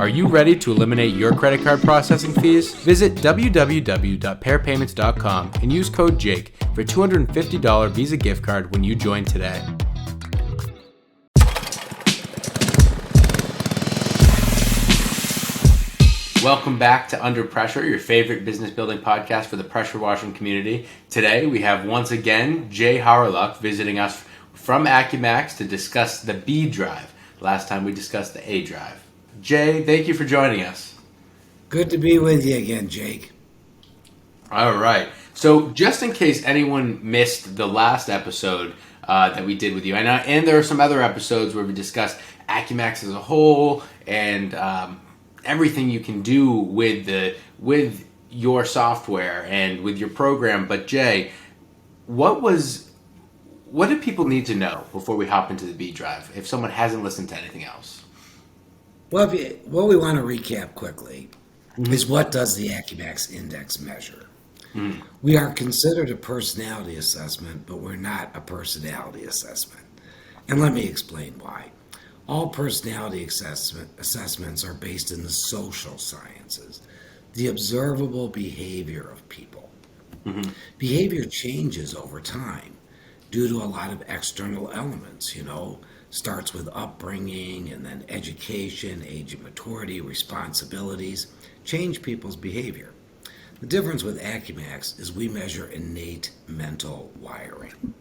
Are you ready to eliminate your credit card processing fees? Visit www.pairpayments.com and use code JAKE for a $250 Visa gift card when you join today. Welcome back to Under Pressure, your favorite business building podcast for the pressure washing community. Today we have once again Jay Hawreluk visiting us from AcuMax to discuss the B drive. Last time we discussed the A drive. Jay, thank you for joining us. Good to be with you again, Jake. All right. So just in case anyone missed the last episode that we did with you, and there are some other episodes where we discussed AcuMax as a whole and everything you can do with your software and with your program. But Jay, what do people need to know before we hop into the B drive if someone hasn't listened to anything else? Well, what we want to recap quickly is what does the AcuMax Index measure? We are considered a personality assessment, but we're not a personality assessment. And let me explain why. All personality assessments are based in the social sciences, the observable behavior of people. Behavior changes over time due to a lot of external elements, starts with upbringing and then education, age of maturity, responsibilities, change people's behavior. The difference with AcuMax is we measure innate mental wiring.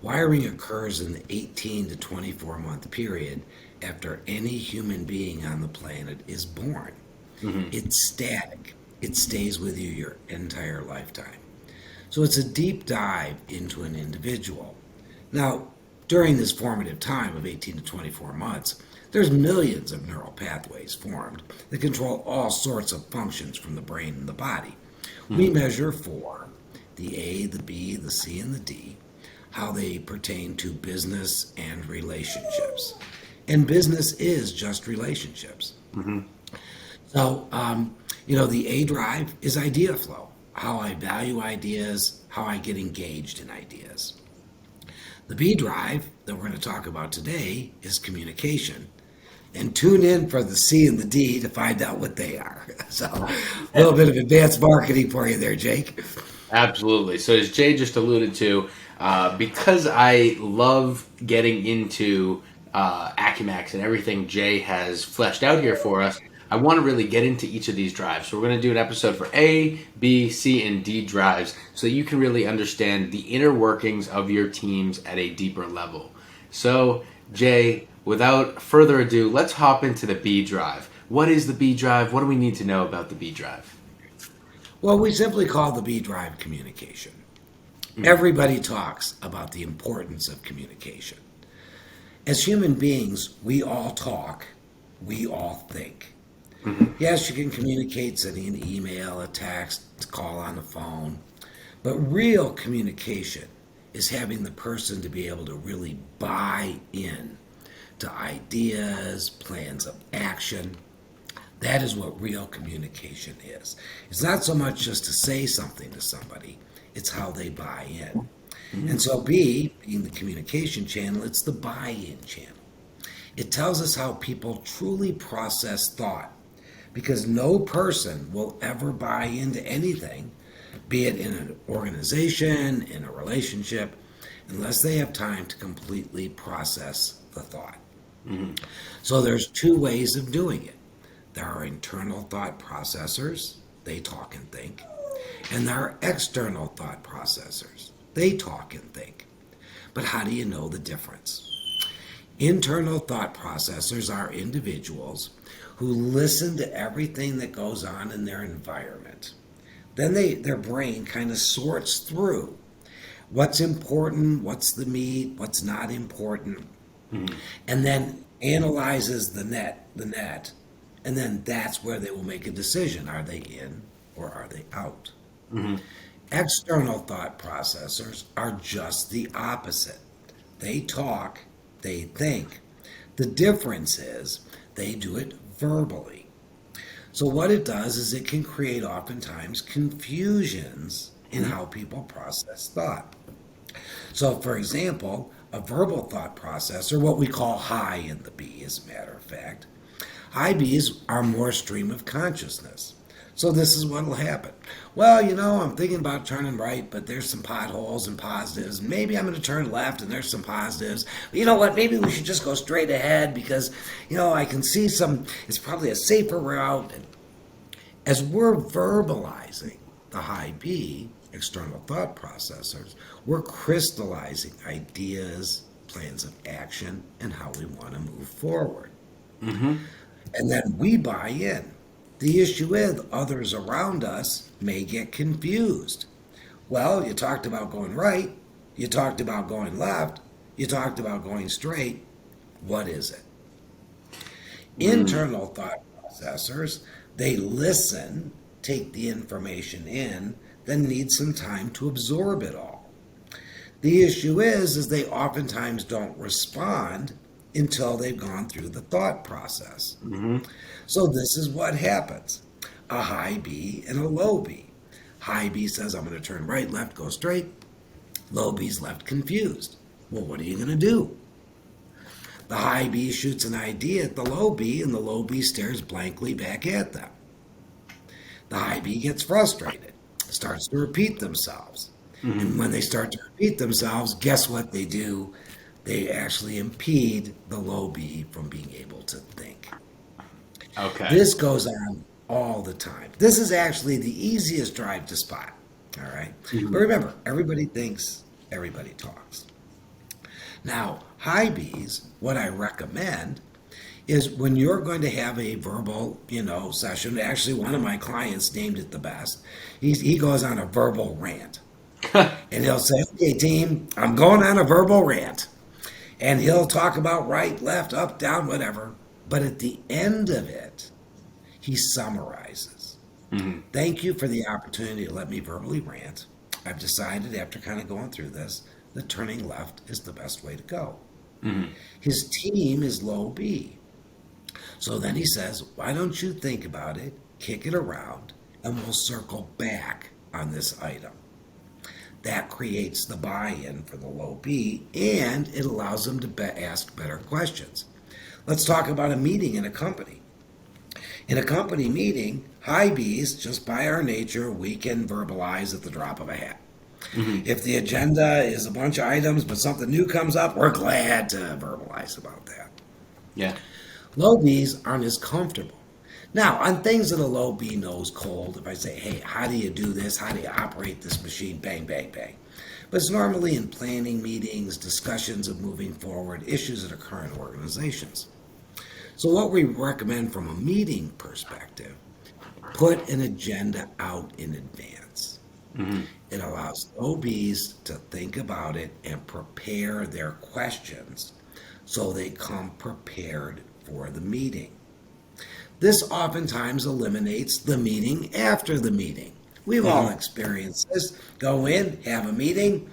Wiring occurs in the 18 to 24 month period after any human being on the planet is born. It's static. It stays with you your entire lifetime. So it's a deep dive into an individual. Now, during this formative time of 18 to 24 months, there's millions of neural pathways formed that control all sorts of functions from the brain and the body. We measure for the A, the B, the C, and the D, how they pertain to business and relationships. And business is just relationships. So, the A drive is idea flow, how I value ideas, how I get engaged in ideas. The B drive that we're going to talk about today is communication. And tune in for the C and the D to find out what they are. So a little bit of advanced marketing for you there, Jake. Absolutely. So as Jay just alluded to, because I love getting into AcuMax and everything Jay has fleshed out here for us, I want to really get into each of these drives. So we're going to do an episode for A, B, C, and D drives so that you can really understand the inner workings of your teams at a deeper level. So, Jay, without further ado, let's hop into the B drive. What is the B drive? What do we need to know about the B drive? Well, we simply call the B drive communication. Everybody talks about the importance of communication. As human beings, we all talk, we all think. Yes, you can communicate sending an email, a text, a call on the phone, but real communication is having the person to be able to really buy in to ideas, plans of action. That is what real communication is. It's not so much just to say something to somebody, it's how they buy in. And so B, being the communication channel, it's the buy-in channel. It tells us how people truly process thought, because no person will ever buy into anything, be it in an organization, in a relationship, unless they have time to completely process the thought. So there's two ways of doing it. There are internal thought processors, they talk and think, and there are external thought processors, they talk and think. But how do you know the difference? Internal thought processors are individuals who listen to everything that goes on in their environment. Then their brain kind of sorts through what's important, what's the meat, what's not important, and then analyzes the net, and then that's where they will make a decision. Are they in or are they out? External thought processors are just the opposite. They talk, they think. The difference is they do it verbally. So what it does is it can create oftentimes confusions in how people process thought. So for example, a verbal thought processor, what we call high in the B as a matter of fact, High B's are more stream of consciousness. So this is what will happen. Well, I'm thinking about turning right, but there's some potholes and positives. Maybe I'm going to turn left and there's some positives. You know what? Maybe we should just go straight ahead because, I can see it's probably a safer route. And as we're verbalizing the high B, external thought processors, we're crystallizing ideas, plans of action, and how we want to move forward. Mm-hmm. And then we buy in. The issue is others around us may get confused. Well, you talked about going right, you talked about going left, you talked about going straight. What is it? Internal thought processors, they listen, take the information in, then need some time to absorb it all. The issue is they oftentimes don't respond until they've gone through the thought process. Mm-hmm. So this is what happens. A high B and a low B. High B says, I'm going to turn right, left, go straight. Low B's left confused. Well, what are you going to do? The high B shoots an idea at the low B, and the low B stares blankly back at them. The high B gets frustrated, starts to repeat themselves. Mm-hmm. And when they start to repeat themselves, guess what they do? They actually impede the low B from being able to think. Okay. This goes on all the time. This is actually the easiest drive to spot. All right. Mm-hmm. But remember, everybody thinks, everybody talks. Now, high B's, what I recommend is when you're going to have a verbal, session. Actually, one of my clients named it the best. He goes on a verbal rant. And he'll say, okay, team, I'm going on a verbal rant. And he'll talk about right, left, up, down, whatever. But at the end of it, he summarizes. Mm-hmm. Thank you for the opportunity to let me verbally rant. I've decided after kind of going through this that turning left is the best way to go. Mm-hmm. His team is low B. So then he says, why don't you think about it, kick it around, and we'll circle back on this item. That creates the buy-in for the low B, and it allows them to ask better questions. Let's talk about a meeting in a company. In a company meeting, high B's, just by our nature, we can verbalize at the drop of a hat. Mm-hmm. If the agenda is a bunch of items, but something new comes up, we're glad to verbalize about that. Yeah. Low B's aren't as comfortable. Now, on things that a low B knows cold, if I say, hey, how do you do this? How do you operate this machine? Bang, bang, bang. But it's normally in planning meetings, discussions of moving forward, issues that occur in organizations. So what we recommend from a meeting perspective, put an agenda out in advance. Mm-hmm. It allows low B's to think about it and prepare their questions so they come prepared for the meeting. This oftentimes eliminates the meeting after the meeting. We've all experienced this. Go in, have a meeting.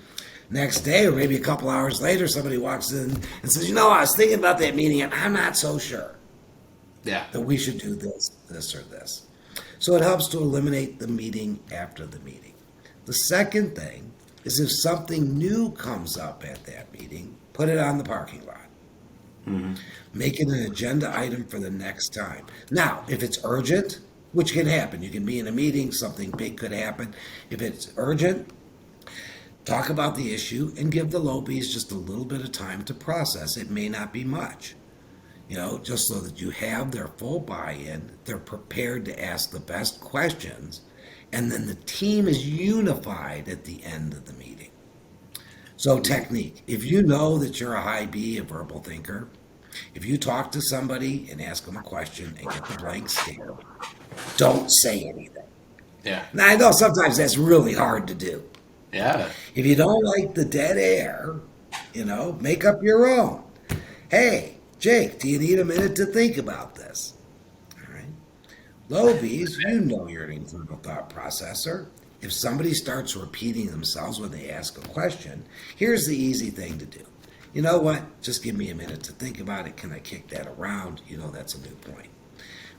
Next day, or maybe a couple hours later, somebody walks in and says, I was thinking about that meeting and I'm not so sure that we should do this, or this. So it helps to eliminate the meeting after the meeting. The second thing is if something new comes up at that meeting, put it on the parking lot. Mm-hmm. Make it an agenda item for the next time. Now, if it's urgent, which can happen, you can be in a meeting, something big could happen. If it's urgent, talk about the issue and give the low B's just a little bit of time to process. It may not be much, just so that you have their full buy-in, they're prepared to ask the best questions, and then the team is unified at the end of the meeting. So technique, if you know that you're a high B, a verbal thinker, if you talk to somebody and ask them a question and get the blank stare, don't say anything. Yeah. Now, I know sometimes that's really hard to do. Yeah. If you don't like the dead air, make up your own. Hey, Jake, do you need a minute to think about this? All right. Low B's, you're an internal thought processor. If somebody starts repeating themselves when they ask a question, here's the easy thing to do. You know what? Just give me a minute to think about it. Can I kick that around? That's a new point.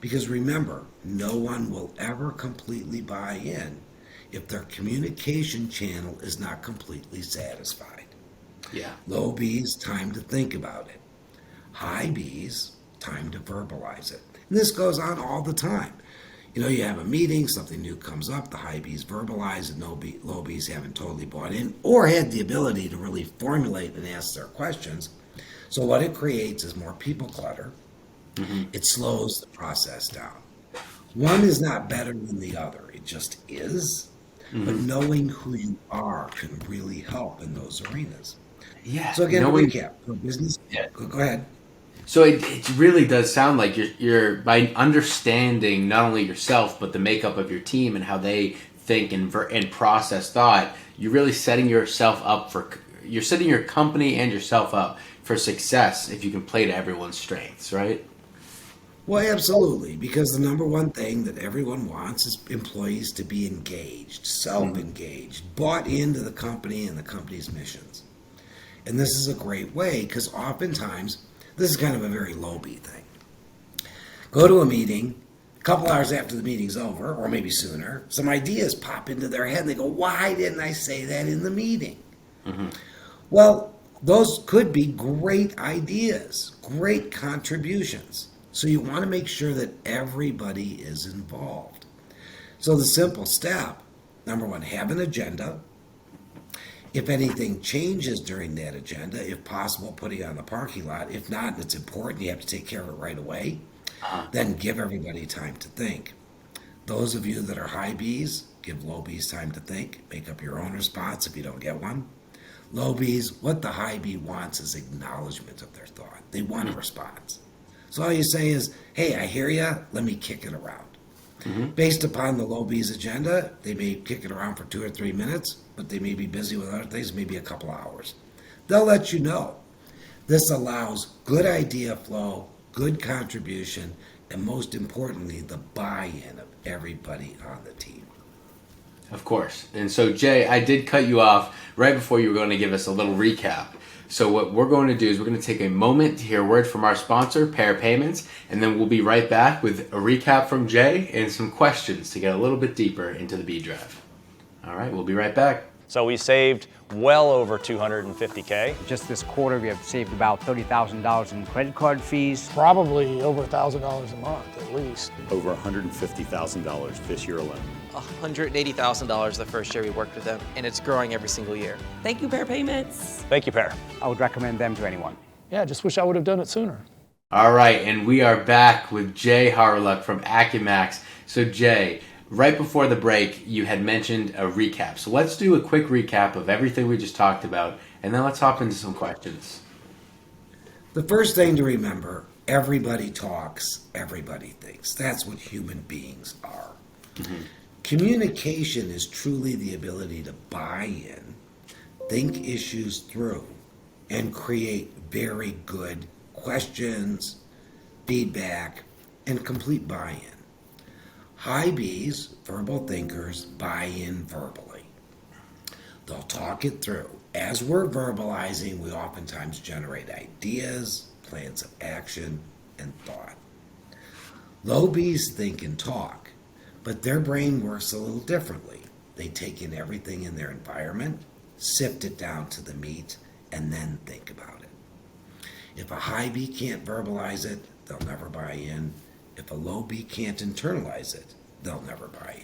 Because remember, no one will ever completely buy in if their communication channel is not completely satisfied. Yeah. Low B's, time to think about it. High B's, time to verbalize it. And this goes on all the time. You have a meeting, something new comes up, the high Bs verbalize, and low Bs haven't totally bought in or had the ability to really formulate and ask their questions. So what it creates is more people clutter. It slows the process down. One is not better than the other. It just is. But knowing who you are can really help in those arenas. Yeah. So again, to recap, for business, Yeah. go ahead. So it really does sound like you're by understanding not only yourself but the makeup of your team and how they think and process thought. You're really setting yourself up you're setting your company and yourself up for success if you can play to everyone's strengths, right? Well, absolutely, because the number one thing that everyone wants is employees to be engaged, self-engaged, bought into the company and the company's missions. And this is a great way because oftentimes this is kind of a very low B thing. Go to a meeting, a couple hours after the meeting's over, or maybe sooner, some ideas pop into their head and they go, why didn't I say that in the meeting? Well, those could be great ideas, great contributions. So you want to make sure that everybody is involved. So the simple step, number one, have an agenda. If anything changes during that agenda, if possible, put it on the parking lot. If not, it's important, you have to take care of it right away. Then give everybody time to think. Those of you that are high Bs, give low Bs time to think. Make up your own response if you don't get one. Low Bs, what the high B wants is acknowledgement of their thought. They want a response. So all you say is, hey, I hear ya, let me kick it around. Based upon the low B's agenda, they may kick it around for 2 or 3 minutes, but they may be busy with other things, maybe a couple hours. They'll let you know. This allows good idea flow, good contribution, and most importantly, the buy-in of everybody on the team. Of course. And so, Jay, I did cut you off right before you were going to give us a little recap. So what we're going to do is we're going to take a moment to hear a word from our sponsor, Pair Payments, and then we'll be right back with a recap from Jay and some questions to get a little bit deeper into the B Drive. All right, we'll be right back. So we saved well over $250K. Just this quarter, we have saved about $30,000 in credit card fees. Probably over $1,000 a month at least. Over $150,000 this year alone. $180,000 the first year we worked with them, and it's growing every single year. Thank you, Pair Payments. Thank you, Pair. I would recommend them to anyone. Yeah, just wish I would have done it sooner. All right, and we are back with Jay Hawreluk from AcuMax. So, Jay, right before the break, you had mentioned a recap. So let's do a quick recap of everything we just talked about, and then let's hop into some questions. The first thing to remember, everybody talks, everybody thinks. That's what human beings are. Communication is truly the ability to buy in, think issues through, and create very good questions, feedback, and complete buy-in. High Bs, verbal thinkers, buy in verbally. They'll talk it through. As we're verbalizing, we oftentimes generate ideas, plans of action, and thought. Low Bs think and talk, but their brain works a little differently. They take in everything in their environment, sift it down to the meat, and then think about it. If a high B can't verbalize it, they'll never buy in. If a low B can't internalize it, they'll never buy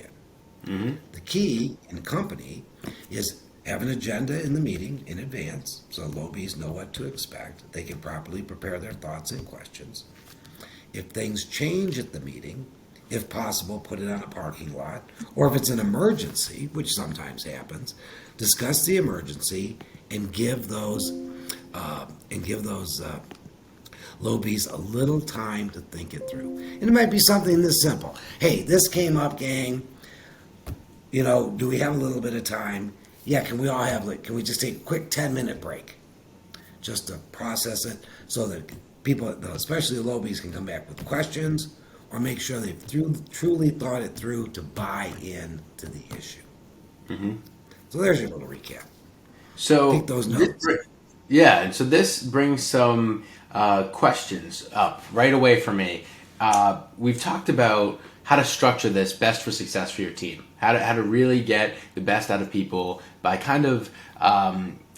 in. The key in a company is have an agenda in the meeting in advance so low Bs know what to expect. They can properly prepare their thoughts and questions. If things change at the meeting, if possible, put it on a parking lot, or if it's an emergency, which sometimes happens, discuss the emergency and give those low Bs a little time to think it through. And it might be something this simple. Hey, this came up, gang. Do we have a little bit of time? Yeah, can we just take a quick 10-minute break just to process it so that people, especially the low Bs, can come back with questions or make sure they've truly thought it through to buy in to the issue. So there's your little recap. So take those notes. Yeah, and so this brings some questions up right away for me. We've talked about how to structure this best for success for your team, how to really get the best out of people by kind of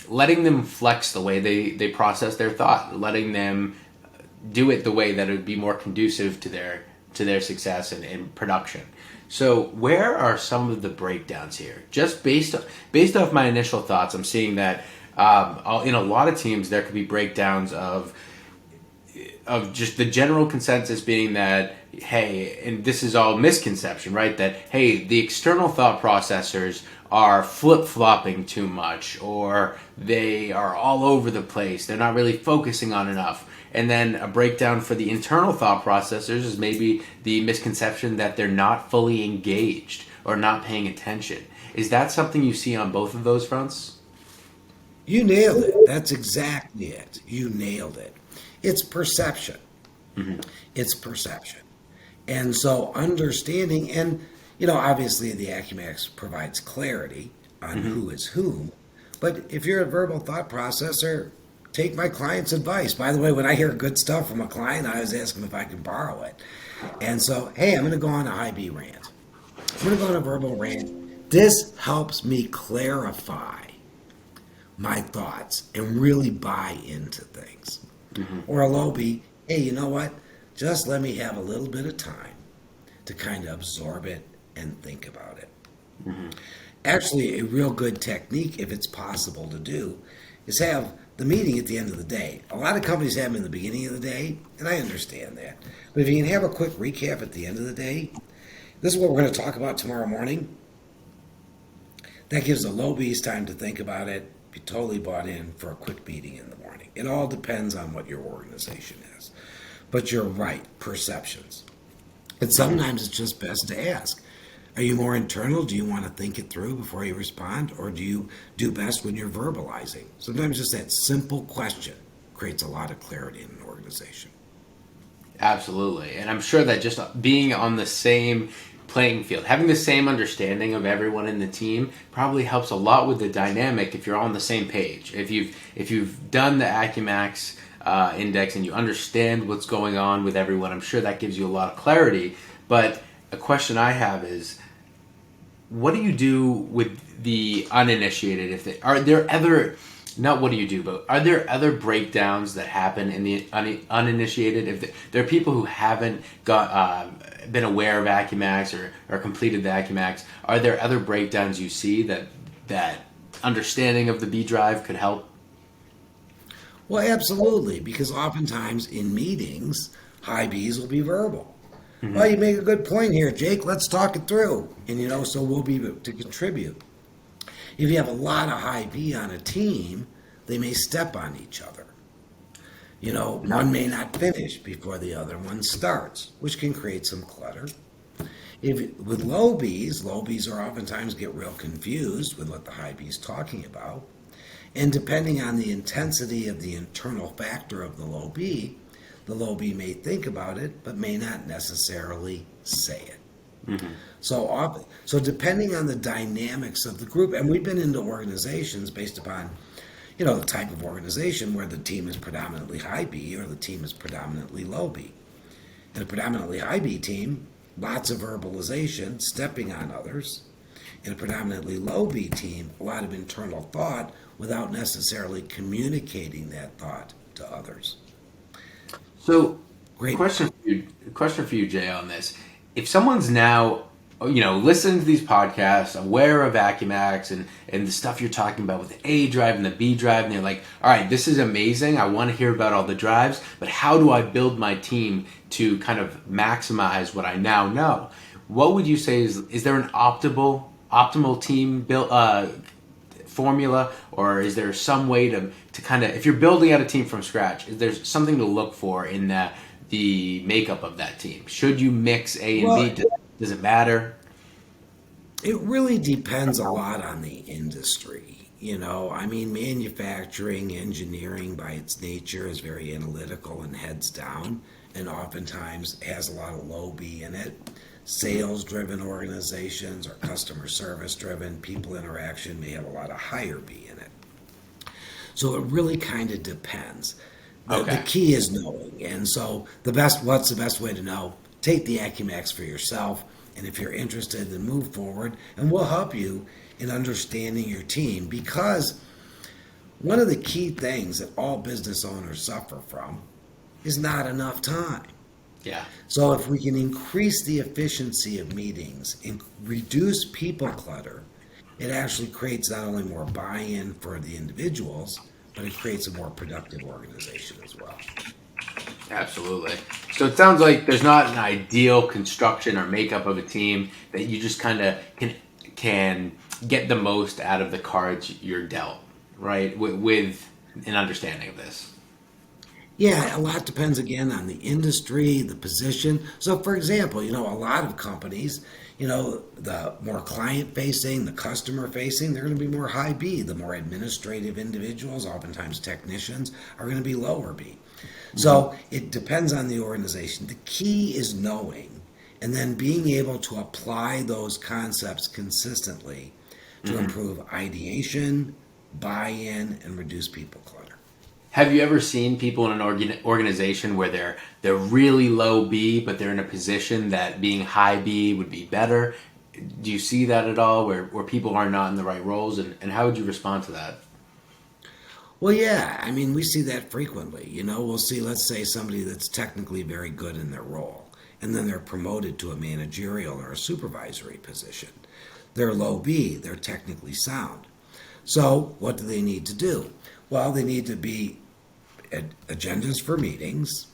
letting them flex the way they process their thought, letting them do it the way that it would be more conducive to to their success in production. So where are some of the breakdowns here? Just based off my initial thoughts, I'm seeing that in a lot of teams there could be breakdowns of just the general consensus being that, hey, and this is all misconception, right? That, hey, the external thought processors are flip-flopping too much, or they are all over the place. They're not really focusing on enough. And then a breakdown for the internal thought processors is maybe the misconception that they're not fully engaged or not paying attention. Is that something you see on both of those fronts? You nailed it. That's exactly it. You nailed it. It's perception. It's perception. And so understanding, and obviously the AcuMax provides clarity on who is whom, but if you're a verbal thought processor, take my client's advice. By the way, when I hear good stuff from a client, I always ask them if I can borrow it. And so, hey, I'm going to go on a high B rant. I'm going to go on a verbal rant. This helps me clarify my thoughts and really buy into things. Or a low B, hey, you know what? Just let me have a little bit of time to kind of absorb it and think about it. Actually, a real good technique, if it's possible to do, is have the meeting at the end of the day. A lot of companies have them in the beginning of the day, and I understand that. But if you can have a quick recap at the end of the day, this is what we're going to talk about tomorrow morning. That gives the low Bs time to think about it, be totally bought in for a quick meeting in the morning. It all depends on what your organization is. But you're right, perceptions. And sometimes it's just best to ask, are you more internal? Do you want to think it through before you respond? Or do you do best when you're verbalizing? Sometimes just that simple question creates a lot of clarity in an organization. Absolutely. And I'm sure that just being on the same playing field, having the same understanding of everyone in the team probably helps a lot with the dynamic if you're on the same page. If you've done the AcuMax Index and you understand what's going on with everyone, I'm sure that gives you a lot of clarity. But a question I have is, what do you do with the uninitiated? Are there other breakdowns that happen in the uninitiated? If there are people who haven't been aware of AcuMax or completed the AcuMax, are there other breakdowns you see that understanding of the B drive could help? Well, absolutely, because oftentimes in meetings, high Bs will be verbal. Well, you make a good point here, Jake. Let's talk it through. And, so we'll be able to contribute. If you have a lot of high B on a team, they may step on each other. One may not finish before the other one starts, which can create some clutter. With low Bs are oftentimes get real confused with what the high B is talking about. And depending on the intensity of the internal factor of the low B may think about it, but may not necessarily say it. So depending on the dynamics of the group, and we've been into organizations based upon, the type of organization where the team is predominantly high B or the team is predominantly low B. In a predominantly high B team, lots of verbalization, stepping on others. In a predominantly low B team, a lot of internal thought without necessarily communicating that thought to others. So, Great. Question for you, Jay, on this. If someone's now, listening to these podcasts, aware of AcuMax and the stuff you're talking about with the A drive and the B drive, and they're like, all right, this is amazing. I want to hear about all the drives, but how do I build my team to kind of maximize what I now know? What would you say is there an optimal team build formula, or is there some way to kind of, if you're building out a team from scratch, is there something to look for in the makeup of that team? Should you mix A and B? Does it matter? It really depends a lot on the industry. Manufacturing, engineering by its nature is very analytical and heads down, and oftentimes has a lot of low B in it. Sales-driven organizations or customer service-driven, people interaction may have a lot of higher B in it. So it really kind of depends. The key is knowing. And so what's the best way to know? Take the AcuMax for yourself. And if you're interested, then move forward. And we'll help you in understanding your team, because one of the key things that all business owners suffer from is not enough time. Yeah. So if we can increase the efficiency of meetings and reduce people clutter, it actually creates not only more buy-in for the individuals, but it creates a more productive organization as well. Absolutely. So it sounds like there's not an ideal construction or makeup of a team, that you just kind of can get the most out of the cards you're dealt, right? With an understanding of this. Yeah, a lot depends again on the industry, the position. So, for example, a lot of companies, the more client facing, the customer facing, they're going to be more high B. The more administrative individuals, oftentimes technicians, are going to be lower B. So it depends on the organization. The key is knowing and then being able to apply those concepts consistently to improve ideation, buy-in, and reduce people clutter. Have you ever seen people in an organization where they're really low B, but they're in a position that being high B would be better? Do you see that at all, where people are not in the right roles, and how would you respond to that? Well, yeah, I mean, we see that frequently. We'll see, let's say, somebody that's technically very good in their role, and then they're promoted to a managerial or a supervisory position. They're low B, they're technically sound. So, what do they need to do? Well, they need to be agendas for meetings,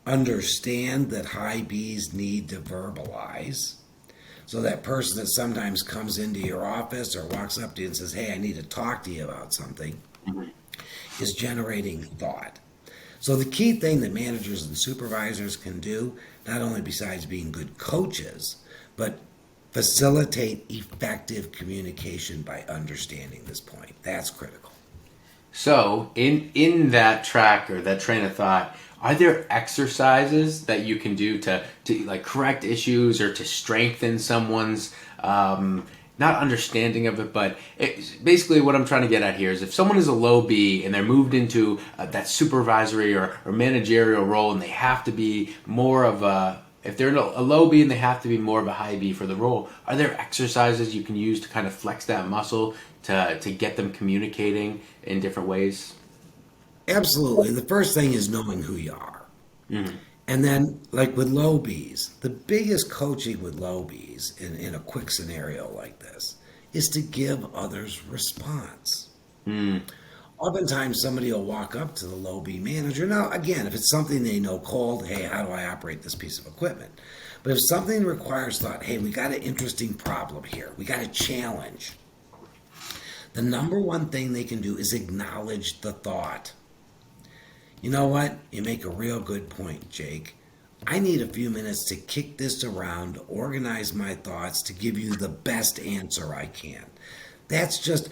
understand that high Bs need to verbalize. So that person that sometimes comes into your office or walks up to you and says, hey, I need to talk to you about something, is generating thought. So the key thing that managers and supervisors can do, not only besides being good coaches, but facilitate effective communication by understanding this point. That's critical. So in that track or that train of thought, are there exercises that you can do to like correct issues or to strengthen someone's not understanding of it, but basically what I'm trying to get at here is if someone is a low B and they're moved into that supervisory or managerial role, and they have to be more of if they're a low B and they have to be more of a high B for the role, are there exercises you can use to kind of flex that muscle to get them communicating in different ways? Absolutely. The first thing is knowing who you are. And then, like with low Bs, the biggest coaching with low Bs in a quick scenario like this is to give others response. Oftentimes, somebody will walk up to the low B manager. Now, again, if it's something they know cold, hey, how do I operate this piece of equipment? But if something requires thought, hey, we got an interesting problem here, we got a challenge, the number one thing they can do is acknowledge the thought. You know what? You make a real good point, Jake. I need a few minutes to kick this around, organize my thoughts to give you the best answer I can. That's just,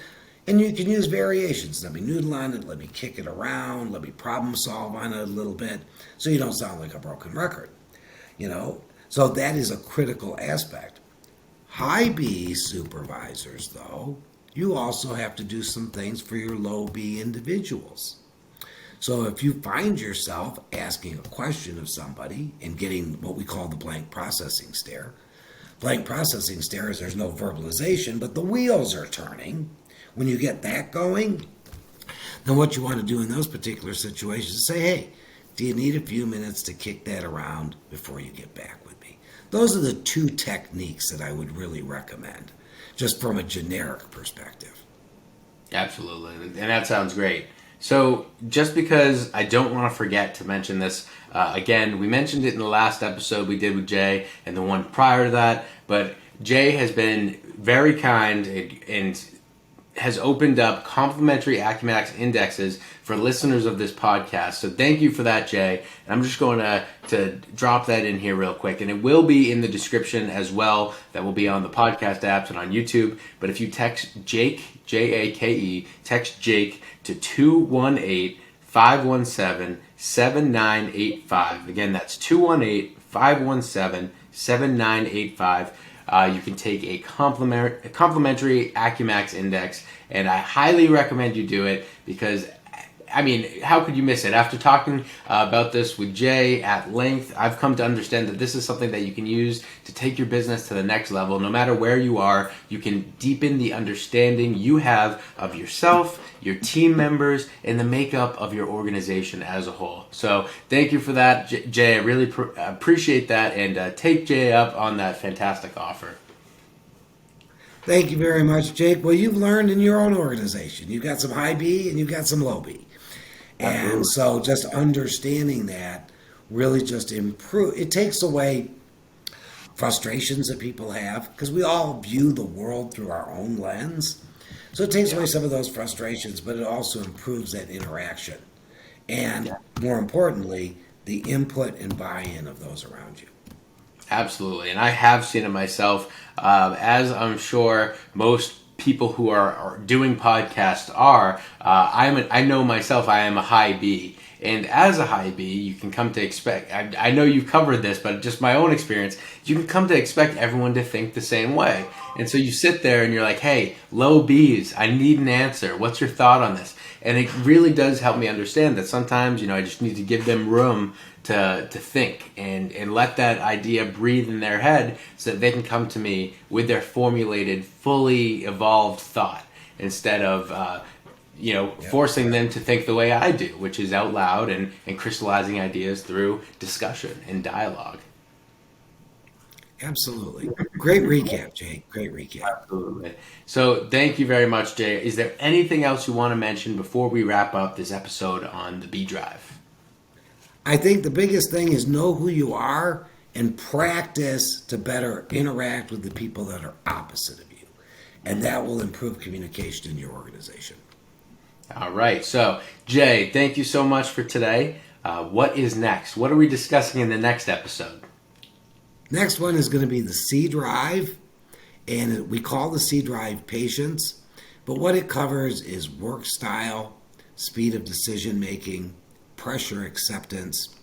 and you can use variations. Let me noodle on it, let me kick it around, let me problem solve on it a little bit so you don't sound like a broken record. So that is a critical aspect. High B supervisors, though, you also have to do some things for your low B individuals. So if you find yourself asking a question of somebody and getting what we call the blank processing stare is there's no verbalization, but the wheels are turning. When you get that going, then what you want to do in those particular situations is say, hey, do you need a few minutes to kick that around before you get back with me? Those are the two techniques that I would really recommend, just from a generic perspective. Absolutely, and that sounds great. So just because I don't want to forget to mention this, again, we mentioned it in the last episode we did with Jay and the one prior to that, but Jay has been very kind and has opened up complimentary AcuMax indexes for listeners of this podcast. So thank you for that, Jay. And I'm just going to drop that in here real quick. And it will be in the description as well. That will be on the podcast apps and on YouTube. But if you text Jake, Jake, text Jake to 218-517-7985. Again, that's 218-517-7985. You can take a complimentary AcuMax Index, and I highly recommend you do it because I mean, how could you miss it? After talking about this with Jay at length, I've come to understand that this is something that you can use to take your business to the next level. No matter where you are, you can deepen the understanding you have of yourself, your team members, and the makeup of your organization as a whole. So thank you for that, Jay. I really appreciate that, and take Jay up on that fantastic offer. Thank you very much, Jake. Well, you've learned in your own organization. You've got some high B and you've got some low B. And so just understanding that really just it takes away frustrations that people have, because we all view the world through our own lens. So it takes away some of those frustrations, but it also improves that interaction. And more importantly, the input and buy-in of those around you. Absolutely, and I have seen it myself, as I'm sure most people who are doing podcasts are. I know myself, I am a high B, and as a high B, you can come to expect. I know you've covered this, but just my own experience, you can come to expect everyone to think the same way, and so you sit there and you're like, "Hey, low Bs, I need an answer. What's your thought on this?" And it really does help me understand that sometimes, I just need to give them room to think and let that idea breathe in their head so that they can come to me with their formulated, fully evolved thought instead of, forcing them to think the way I do, which is out loud and crystallizing ideas through discussion and dialogue. Absolutely. Great recap, Jake. Great recap. Absolutely. So thank you very much, Jay. Is there anything else you want to mention before we wrap up this episode on the B Drive? I think the biggest thing is know who you are and practice to better interact with the people that are opposite of you. And that will improve communication in your organization. All right. So, Jay, thank you so much for today. What is next? What are we discussing in the next episode? Next one is going to be the C Drive. And we call the C Drive patience. But what it covers is work style, speed of decision making, pressure acceptance.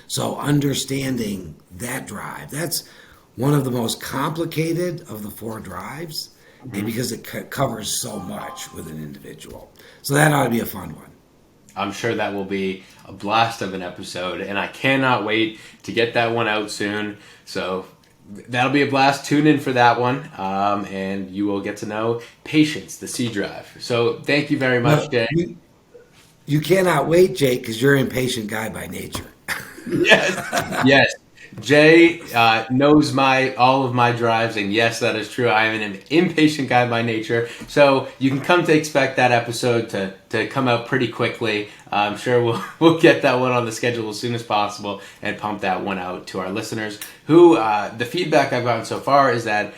So understanding that drive, that's one of the most complicated of the 4 drives, and because it covers so much with an individual. So that ought to be a fun one. I'm sure that will be a blast of an episode, and I cannot wait to get that one out soon. So that'll be a blast. Tune in for that one, and you will get to know patience, the C Drive. So thank you very much, Jay. You cannot wait, Jake, because you're an impatient guy by nature. Yes. Jay knows all of my drives, and yes, that is true. I am an impatient guy by nature, so you can come to expect that episode to come out pretty quickly. I'm sure we'll get that one on the schedule as soon as possible and pump that one out to our listeners. Who the feedback I've gotten so far is that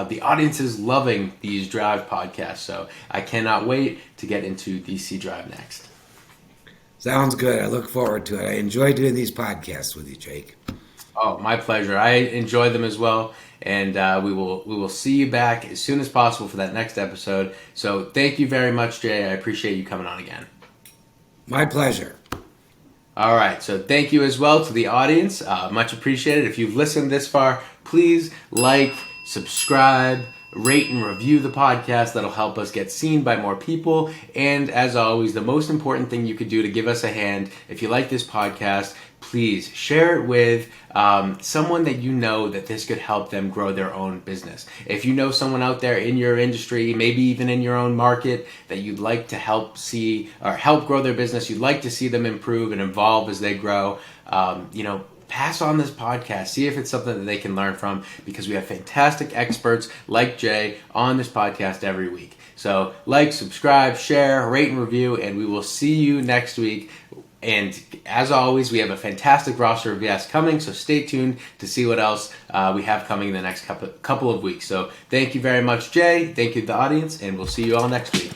the audience is loving these drive podcasts, so I cannot wait to get into the C Drive next. Sounds good. I look forward to it. I enjoy doing these podcasts with you, Jake. Oh, my pleasure. I enjoy them as well, and we will see you back as soon as possible for that next episode. So thank you very much, Jay. I appreciate you coming on again. My pleasure. All right, so thank you as well to the audience. Much appreciated. If you've listened this far, please like, subscribe, rate and review the podcast. That'll help us get seen by more people. And as always, the most important thing you could do to give us a hand, if you like this podcast, please share it with someone that you know that this could help them grow their own business. If you know someone out there in your industry, maybe even in your own market, that you'd like to help see or help grow their business, you'd like to see them improve and evolve as they grow, pass on this podcast. See if it's something that they can learn from, because we have fantastic experts like Jay on this podcast every week. So like, subscribe, share, rate, and review, and we will see you next week. And as always, we have a fantastic roster of guests coming, so stay tuned to see what else we have coming in the next couple of weeks. So thank you very much, Jay. Thank you to the audience, and we'll see you all next week.